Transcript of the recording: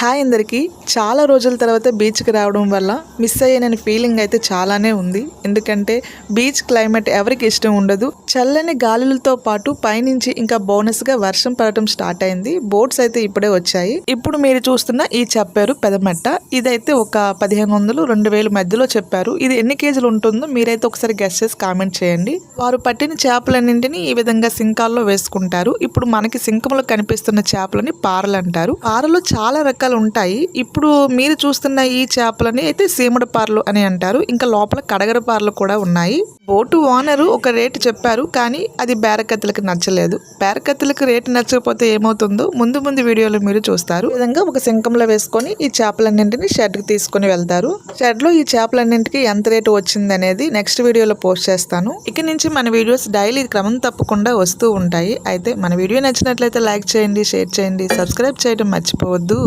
Hi అందరికీ చాలా రోజుల తర్వాత బీచ్కి రావడం వల్ల మిస్ అయ్యానని ఫీలింగ్ అయితే చాలానే ఉంది. ఎందుకంటే బీచ్ క్లైమేట్ ఎవరికి ఇష్టం ఉండదు. చల్లని గాలులతో పాటు పైనుంచి ఇంకా బోనస్గా వర్షం పడటం స్టార్ట్ అయింది. బోట్స్ అయితే ఇప్పుడే వచ్చాయి. ఇప్పుడు మీరు చూస్తున్న ఈ చెప్పారు పెదమెట్ట. ఇదైతే ఒక 1500-2000 మధ్యలో చెప్పారు. ఇది ఎన్ని కేజీలు ఉంటుందో మీరైతే ఒకసారి గెస్ చేసి కామెంట్ చేయండి. వారు పట్టిన చేపలన్నింటినీ ఈ విధంగా సింకాల్లో వేసుకుంటారు. ఇప్పుడు మనకి సింకంలో కనిపిస్తున్న చేపలని పారలు అంటారు. పారలు చాలా రకాలు ఉంటాయి. ఇప్పుడు మీరు చూస్తున్న ఈ చేపలని అయితే సీముడు పారలు అని అంటారు. ఇంకా లోపల కడగర పారలు కూడా ఉన్నాయి. బోటు ఓనరు ఒక రేటు చెప్పారు, కానీ అది బేరకత్తులకు నచ్చలేదు. బేరకత్తులకు రేటు నచ్చకపోతే ఏమవుతుందో ముందు వీడియోలో మీరు చూస్తారు. ఈ విధంగా ఒక సింకంలో వేసుకొని ఈ చేపలన్నింటినీ షెడ్కి తీసుకొని వెళ్తారు. షెడ్ లో ఈ చేపలన్నింటికి ఎంత రేటు వచ్చింది అనేది నెక్స్ట్ వీడియోలో పోస్ట్ చేస్తాను. ఇక నుంచి మన వీడియోస్ డైలీ క్రమం తప్పకుండా వస్తూ ఉంటాయి. అయితే మన వీడియో నచ్చినట్లయితే లైక్ చేయండి, షేర్ చేయండి, సబ్స్క్రైబ్ చేయడం మర్చిపోవద్దు.